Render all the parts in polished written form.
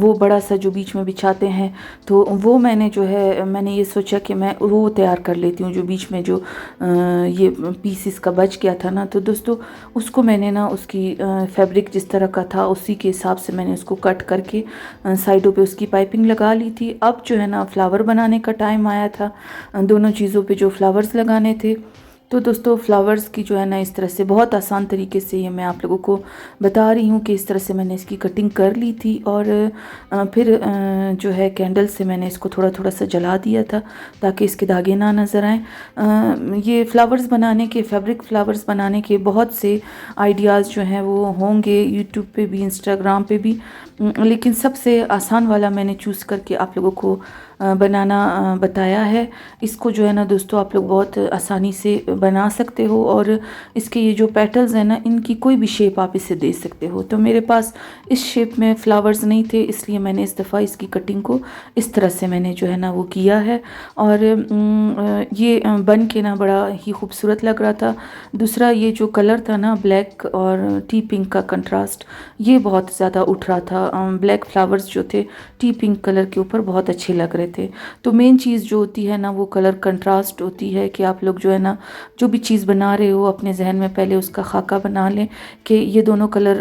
وہ بڑا سا جو بیچ میں بچھاتے ہیں، تو وہ میں نے جو ہے میں نے یہ سوچا کہ میں وہ تیار کر لیتی ہوں، جو بیچ میں جو یہ پیسز کا بچ گیا تھا نا، تو دوستو اس کو میں نے نا اس کی فیبرک جس طرح کا تھا اسی کے حساب سے میں نے اس کو کٹ کر کے سائڈوں پہ اس کی پائپنگ لگا لی تھی۔ اب جو ہے نا فلاور بنانے کا ٹائم آیا تھا، دونوں چیزوں پہ جو فلاورز لگانے تھے۔ تو دوستو فلاورز کی جو ہے نا اس طرح سے بہت آسان طریقے سے یہ میں آپ لوگوں کو بتا رہی ہوں کہ اس طرح سے میں نے اس کی کٹنگ کر لی تھی، اور پھر جو ہے کینڈل سے میں نے اس کو تھوڑا تھوڑا سا جلا دیا تھا تاکہ اس کے داغے نہ نظر آئیں۔ یہ فلاورز بنانے کے، فیبرک فلاورز بنانے کے بہت سے آئیڈیاز جو ہیں وہ ہوں گے یوٹیوب پہ بھی، انسٹاگرام پہ بھی، لیکن سب سے آسان والا میں نے چوز کر کے آپ لوگوں کو بنانا بتایا ہے۔ اس کو جو ہے نا دوستو آپ لوگ بہت آسانی سے بنا سکتے ہو، اور اس کے یہ جو پیٹلز ہیں نا ان کی کوئی بھی شیپ آپ اسے دے سکتے ہو۔ تو میرے پاس اس شیپ میں فلاورز نہیں تھے، اس لیے میں نے اس دفعہ اس کی کٹنگ کو اس طرح سے میں نے جو ہے نا وہ کیا ہے، اور یہ بن کے نا بڑا ہی خوبصورت لگ رہا تھا۔ دوسرا یہ جو کلر تھا نا بلیک اور ٹی پنک کا کنٹراسٹ، یہ بہت زیادہ اٹھ رہا تھا۔ بلیک فلاورز جو تھے ٹی پنک کلر کے اوپر بہت اچھے لگ رہے تھے۔ تو مین چیز جو ہوتی ہے نا وہ کلر کنٹراسٹ ہوتی ہے، کہ آپ لوگ جو ہے نا جو بھی چیز بنا رہے ہو اپنے ذہن میں پہلے اس کا خاکہ بنا لیں کہ یہ دونوں کلر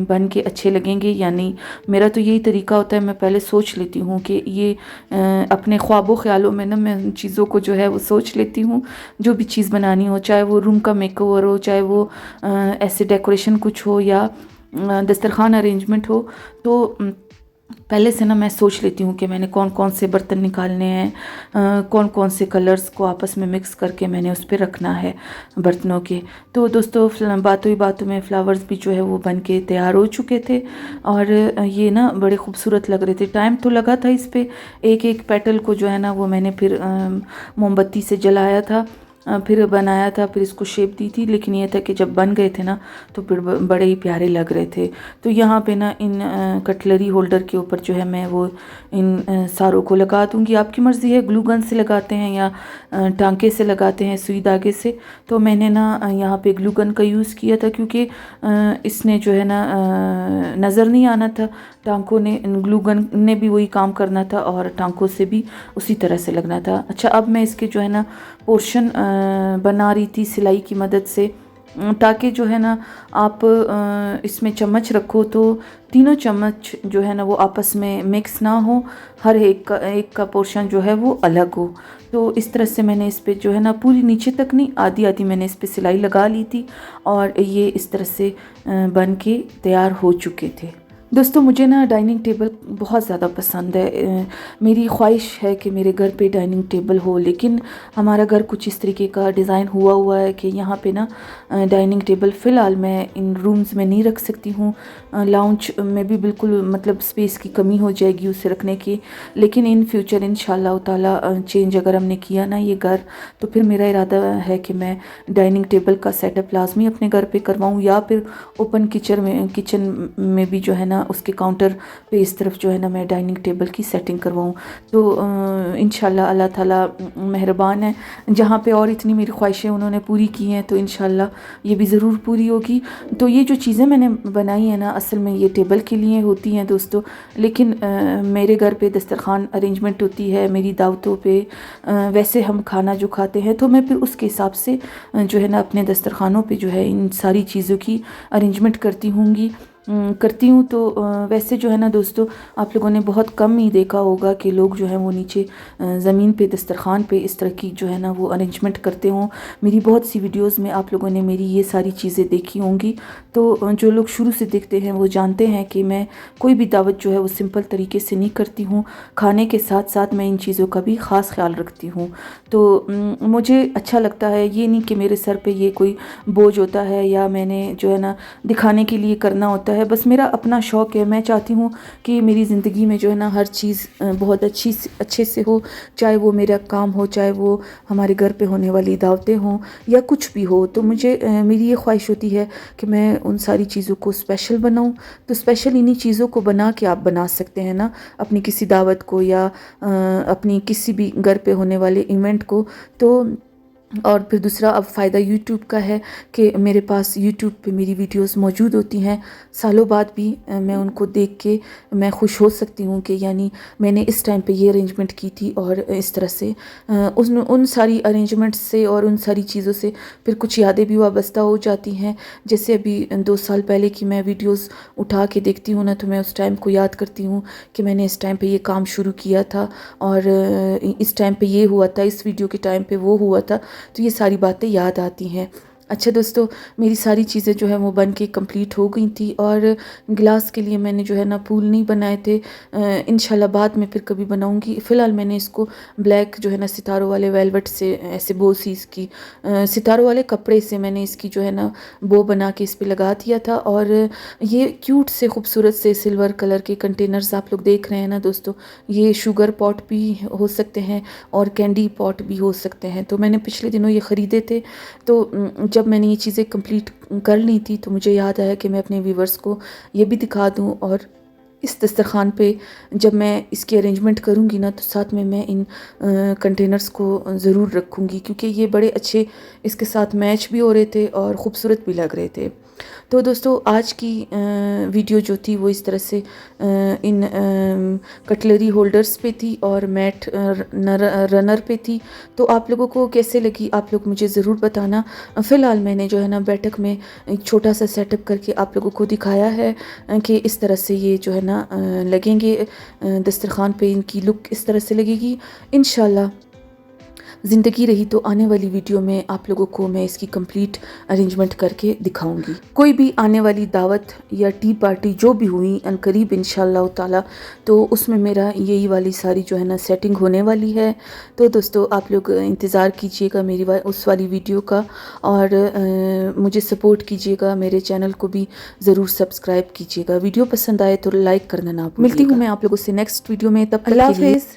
بن کے اچھے لگیں گے یا نہیں۔ میرا تو یہی طریقہ ہوتا ہے، میں پہلے سوچ لیتی ہوں کہ یہ اپنے خواب و خیالوں میں نا میں ان چیزوں کو جو ہے وہ سوچ لیتی ہوں، جو بھی چیز بنانی ہو، چاہے وہ روم کا میک اوور ہو، چاہے وہ ایسے ڈیکوریشن کچھ ہو یا دسترخوان ارینجمنٹ ہو، تو پہلے سے نا میں سوچ لیتی ہوں کہ میں نے کون کون سے برتن نکالنے ہیں، کون کون سے کلرز کو آپس میں مکس کر کے میں نے اس پہ رکھنا ہے برتنوں کے۔ تو دوستو باتوں ہی باتوں میں فلاورز بھی جو ہے وہ بن کے تیار ہو چکے تھے، اور یہ نا بڑے خوبصورت لگ رہے تھے۔ ٹائم تو لگا تھا اس پہ، ایک ایک پیٹل کو جو ہے نا وہ میں نے پھر موم بتی سے جلایا تھا، پھر بنایا تھا، پھر اس کو شیپ دی تھی، لیکن یہ تھا کہ جب بن گئے تھے نا تو پھر بڑے ہی پیارے لگ رہے تھے۔ تو یہاں پہ نا ان کٹلری ہولڈر کے اوپر جو ہے میں وہ ان ساروں کو لگا دوں گی۔ آپ کی مرضی ہے گلو گن سے لگاتے ہیں یا ٹانکے سے لگاتے ہیں، سوئی دھاگے سے۔ تو میں نے نا یہاں پہ گلو گن کا یوز کیا تھا، کیونکہ اس نے جو ہے نا نظر نہیں آنا تھا، ٹانکوں نے، گلو گن نے بھی وہی کام کرنا تھا اور ٹانکوں سے بھی اسی طرح سے لگنا تھا۔ اچھا، اب میں اس کے جو ہے نا پورشن بنا رہی تھی سلائی کی مدد سے، تاکہ جو ہے نا آپ اس میں چمچ رکھو تو تینوں چمچ جو ہے نا وہ آپس میں مکس نہ ہو، ہر ایک کا پورشن جو ہے وہ الگ ہو۔ تو اس طرح سے میں نے اس پہ جو ہے نا پوری نیچے تک نہیں، آدھی آدھی میں نے اس پہ سلائی لگا لی تھی، اور یہ اس طرح سے بن کے تیار ہو چکے تھے۔ دوستو مجھے نا ڈائننگ ٹیبل بہت زیادہ پسند ہے، میری خواہش ہے کہ میرے گھر پہ ڈائننگ ٹیبل ہو، لیکن ہمارا گھر کچھ اس طریقے کا ڈیزائن ہوا ہے کہ یہاں پہ نا ڈائننگ ٹیبل فی الحال میں ان رومز میں نہیں رکھ سکتی ہوں، لاؤنج میں بھی بالکل مطلب سپیس کی کمی ہو جائے گی اسے رکھنے کی، لیکن ان فیوچر انشاءاللہ تعالیٰ چینج اگر ہم نے کیا نا یہ گھر، تو پھر میرا ارادہ ہے کہ میں ڈائننگ ٹیبل کا سیٹ اپ لازمی اپنے گھر پہ کرواؤں، یا پھر اوپن کچن میں بھی جو ہے نا اس کے کاؤنٹر پہ اس طرف جو ہے نا میں ڈائننگ ٹیبل کی سیٹنگ کرواؤں۔ تو انشاءاللہ اللہ تعالیٰ مہربان ہے، جہاں پہ اور اتنی میری خواہشیں انہوں نے پوری کی ہیں تو انشاءاللہ یہ بھی ضرور پوری ہوگی۔ تو یہ جو چیزیں میں نے بنائی ہیں نا اصل میں یہ ٹیبل کے لیے ہوتی ہیں دوستو، لیکن میرے گھر پہ دسترخوان ارینجمنٹ ہوتی ہے میری دعوتوں پہ، ویسے ہم کھانا جو کھاتے ہیں تو میں پھر اس کے حساب سے جو ہے نا اپنے دسترخوانوں پہ جو ہے ان ساری چیزوں کی ارینجمنٹ کرتی ہوں۔ تو ویسے جو ہے نا دوستو آپ لوگوں نے بہت کم ہی دیکھا ہوگا کہ لوگ جو ہیں وہ نیچے زمین پہ دسترخوان پہ اس طرح کی جو ہے نا وہ ارینجمنٹ کرتے ہوں۔ میری بہت سی ویڈیوز میں آپ لوگوں نے میری یہ ساری چیزیں دیکھی ہوں گی، تو جو لوگ شروع سے دیکھتے ہیں وہ جانتے ہیں کہ میں کوئی بھی دعوت جو ہے وہ سمپل طریقے سے نہیں کرتی ہوں، کھانے کے ساتھ ساتھ میں ان چیزوں کا بھی خاص خیال رکھتی ہوں۔ تو مجھے اچھا لگتا ہے، یہ نہیں کہ میرے سر پہ یہ کوئی بوجھ ہوتا ہے یا میں نے جو ہے نا دکھانے کے لیے کرنا ہوتا ہے، بس میرا اپنا شوق ہے۔ میں چاہتی ہوں کہ میری زندگی میں جو ہے نا ہر چیز بہت اچھے سے ہو، چاہے وہ میرا کام ہو، چاہے وہ ہمارے گھر پہ ہونے والی دعوتیں ہوں یا کچھ بھی ہو، تو مجھے میری یہ خواہش ہوتی ہے کہ میں ان ساری چیزوں کو اسپیشل بناؤں۔ تو اسپیشل انہی چیزوں کو بنا کے آپ بنا سکتے ہیں نا اپنی کسی دعوت کو یا اپنی کسی بھی گھر پہ ہونے والے ایونٹ کو۔ تو اور پھر دوسرا اب فائدہ یوٹیوب کا ہے کہ میرے پاس یوٹیوب پہ میری ویڈیوز موجود ہوتی ہیں، سالوں بعد بھی میں ان کو دیکھ کے میں خوش ہو سکتی ہوں کہ یعنی میں نے اس ٹائم پہ یہ ارینجمنٹ کی تھی، اور اس طرح سے ان ساری ارینجمنٹس سے اور ان ساری چیزوں سے پھر کچھ یادیں بھی وابستہ ہو جاتی ہیں۔ جیسے ابھی 2 سال پہلے کی میں ویڈیوز اٹھا کے دیکھتی ہوں نا، تو میں اس ٹائم کو یاد کرتی ہوں کہ میں نے اس ٹائم پہ یہ کام شروع کیا تھا، اور اس ٹائم پہ یہ ہوا تھا، اس ویڈیو کے ٹائم پہ وہ ہوا تھا، تو یہ ساری باتیں یاد آتی ہیں۔ اچھا دوستو، میری ساری چیزیں جو ہے وہ بن کے کمپلیٹ ہو گئی تھی، اور گلاس کے لیے میں نے جو ہے نا پھول نہیں بنائے تھے، انشاءاللہ بعد میں پھر کبھی بناؤں گی۔ فی الحال میں نے اس کو بلیک جو ہے نا ستاروں والے ویلوٹ سے ایسے بو سی اس کی ستاروں والے کپڑے سے میں نے اس کی جو ہے نا بو بنا کے اس پہ لگا دیا تھا، اور یہ کیوٹ سے خوبصورت سے سلور کلر کے کنٹینرز آپ لوگ دیکھ رہے ہیں نا دوستو، یہ شوگر پاٹ بھی ہو سکتے ہیں اور کینڈی پاٹ بھی ہو سکتے ہیں۔ تو میں نے پچھلے دنوں یہ خریدے تھے، تو جب میں نے یہ چیزیں کمپلیٹ کر لی تھی تو مجھے یاد آیا کہ میں اپنے ویورز کو یہ بھی دکھا دوں، اور اس دسترخوان پہ جب میں اس کی ارینجمنٹ کروں گی نا تو ساتھ میں ان کنٹینرز کو ضرور رکھوں گی، کیونکہ یہ بڑے اچھے اس کے ساتھ میچ بھی ہو رہے تھے اور خوبصورت بھی لگ رہے تھے۔ تو دوستو آج کی ویڈیو جو تھی وہ اس طرح سے ان کٹلری ہولڈرز پہ تھی اور میٹ رنر پہ تھی۔ تو آپ لوگوں کو کیسے لگی آپ لوگ مجھے ضرور بتانا۔ فی الحال میں نے جو ہے نا بیٹھک میں ایک چھوٹا سا سیٹ اپ کر کے آپ لوگوں کو دکھایا ہے کہ اس طرح سے یہ جو ہے نا لگیں گے دسترخوان پہ، ان کی لک اس طرح سے لگے گی۔ انشاءاللہ زندگی رہی تو آنے والی ویڈیو میں آپ لوگوں کو میں اس کی کمپلیٹ ارینجمنٹ کر کے دکھاؤں گی۔ کوئی بھی آنے والی دعوت یا ٹی پارٹی جو بھی ہوئی ان قریب انشاءاللہ تعالی، تو اس میں میرا یہی والی ساری جو ہے نا سیٹنگ ہونے والی ہے۔ تو دوستو آپ لوگ انتظار کیجئے گا میری اس والی ویڈیو کا، اور مجھے سپورٹ کیجئے گا، میرے چینل کو بھی ضرور سبسکرائب کیجئے گا۔ ویڈیو پسند آئے تو لائک کرنا نہ بھولیے گا۔ ملتی ہوں میں آپ لوگوں سے نیکسٹ ویڈیو میں، تب تک کے لیے اللہ حافظ۔